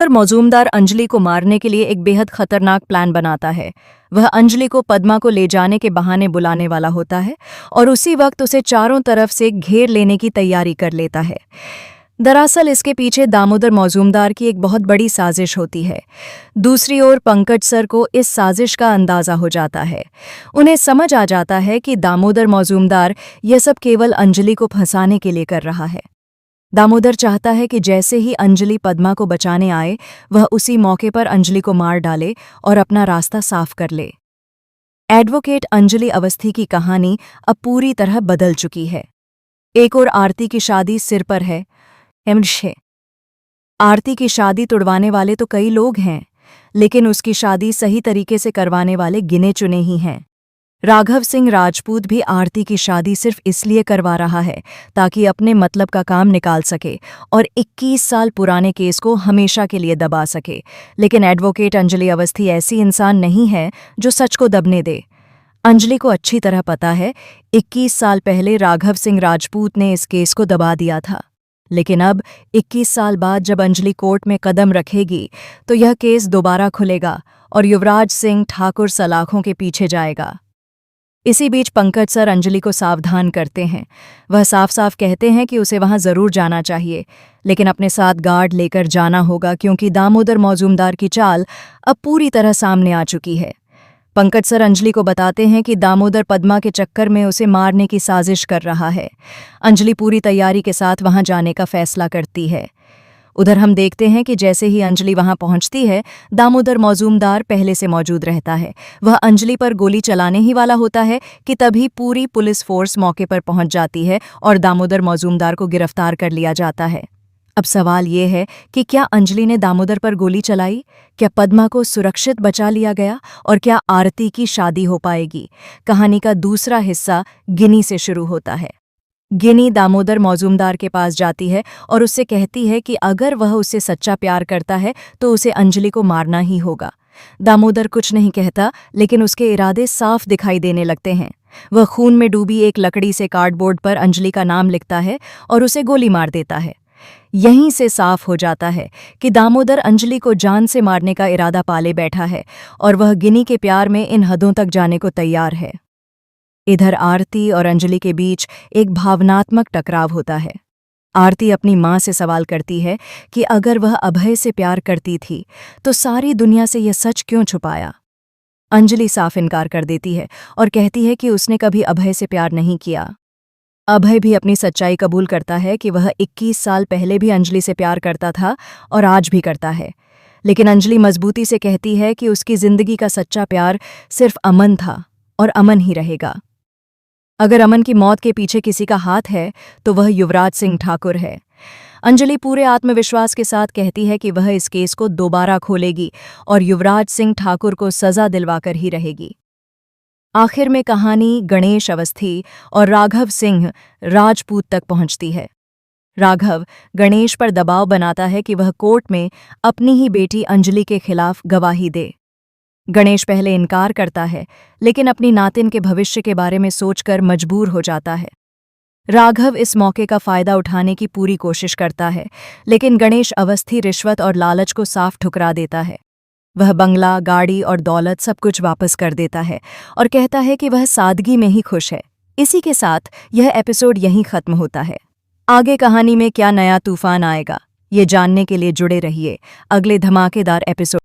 पर मौजूमदार अंजलि को मारने के लिए एक बेहद खतरनाक प्लान बनाता है। वह अंजलि को पद्मा को ले जाने के बहाने बुलाने वाला होता है और उसी वक्त उसे चारों तरफ से घेर लेने की तैयारी कर लेता है। दरअसल इसके पीछे दामोदर मौजूमदार की एक बहुत बड़ी साजिश होती है। दूसरी ओर पंकज सर को इस साजिश का अंदाजा हो जाता है। उन्हें समझ आ जाता है कि दामोदर मौजूमदार यह सब केवल अंजलि को फंसाने के लिए कर रहा है। दामोदर चाहता है कि जैसे ही अंजलि पद्मा को बचाने आए वह उसी मौके पर अंजलि को मार डाले और अपना रास्ता साफ कर ले। एडवोकेट अंजलि अवस्थी की कहानी अब पूरी तरह बदल चुकी है। एक और आरती की शादी सिर पर है। आरती की शादी तुड़वाने वाले तो कई लोग हैं, लेकिन उसकी शादी सही तरीके से करवाने वाले गिने चुने ही हैं। राघव सिंह राजपूत भी आरती की शादी सिर्फ इसलिए करवा रहा है ताकि अपने मतलब का काम निकाल सके और 21 साल पुराने केस को हमेशा के लिए दबा सके। लेकिन एडवोकेट अंजलि अवस्थी ऐसी इंसान नहीं है जो सच को दबने दे। अंजलि को अच्छी तरह पता है 21 साल पहले राघव सिंह राजपूत ने इस केस को दबा दिया था, लेकिन अब 21 साल बाद जब अंजलि कोर्ट में कदम रखेगी तो यह केस दोबारा खुलेगा और युवराज सिंह ठाकुर सलाखों के पीछे जाएगा। इसी बीच पंकज सर अंजलि को सावधान करते हैं। वह साफ साफ कहते हैं कि उसे वहां जरूर जाना चाहिए, लेकिन अपने साथ गार्ड लेकर जाना होगा क्योंकि दामोदर मौजूमदार की चाल अब पूरी तरह सामने आ चुकी है। पंकज सर अंजलि को बताते हैं कि दामोदर पद्मा के चक्कर में उसे मारने की साजिश कर रहा है। अंजलि पूरी तैयारी के साथ वहां जाने का फैसला करती है। उधर हम देखते हैं कि जैसे ही अंजलि वहां पहुंचती है, दामोदर मौजूमदार पहले से मौजूद रहता है। वह अंजलि पर गोली चलाने ही वाला होता है कि तभी पूरी पुलिस फोर्स मौके पर पहुंच जाती है और दामोदर मौजूमदार को गिरफ्तार कर लिया जाता है। अब सवाल ये है कि क्या अंजलि ने दामोदर पर गोली चलाई? क्या पद्मा को सुरक्षित बचा लिया गया? और क्या आरती की शादी हो पाएगी? कहानी का दूसरा हिस्सा गिनी से शुरू होता है। गिनी दामोदर मौजूमदार के पास जाती है और उससे कहती है कि अगर वह उससे सच्चा प्यार करता है तो उसे अंजलि को मारना ही होगा। दामोदर कुछ नहीं कहता, लेकिन उसके इरादे साफ दिखाई देने लगते हैं। वह खून में डूबी एक लकड़ी से कार्डबोर्ड पर अंजलि का नाम लिखता है और उसे गोली मार देता है। यहीं से साफ हो जाता है कि दामोदर अंजलि को जान से मारने का इरादा पाले बैठा है और वह गिनी के प्यार में इन हदों तक जाने को तैयार है। इधर आरती और अंजलि के बीच एक भावनात्मक टकराव होता है। आरती अपनी माँ से सवाल करती है कि अगर वह अभय से प्यार करती थी तो सारी दुनिया से यह सच क्यों छुपाया। अंजलि साफ इनकार कर देती है और कहती है कि उसने कभी अभय से प्यार नहीं किया। अभय भी अपनी सच्चाई कबूल करता है कि वह 21 साल पहले भी अंजलि से प्यार करता था और आज भी करता है, लेकिन अंजलि मजबूती से कहती है कि उसकी जिंदगी का सच्चा प्यार सिर्फ अमन था और अमन ही रहेगा। अगर अमन की मौत के पीछे किसी का हाथ है तो वह युवराज सिंह ठाकुर है। अंजलि पूरे आत्मविश्वास के साथ कहती है कि वह इस केस को दोबारा खोलेगी और युवराज सिंह ठाकुर को सजा दिलवाकर ही रहेगी। आखिर में कहानी गणेश अवस्थी और राघव सिंह राजपूत तक पहुंचती है। राघव गणेश पर दबाव बनाता है कि वह कोर्ट में अपनी ही बेटी अंजलि के खिलाफ गवाही दे। गणेश पहले इनकार करता है, लेकिन अपनी नातिन के भविष्य के बारे में सोचकर मजबूर हो जाता है। राघव इस मौके का फायदा उठाने की पूरी कोशिश करता है, लेकिन गणेश अवस्थी रिश्वत और लालच को साफ ठुकरा देता है। वह बंगला, गाड़ी और दौलत सब कुछ वापस कर देता है और कहता है कि वह सादगी में ही खुश है। इसी के साथ यह एपिसोड यहीं खत्म होता है। आगे कहानी में क्या नया तूफान आएगा, ये जानने के लिए जुड़े रहिए अगले धमाकेदार एपिसोड।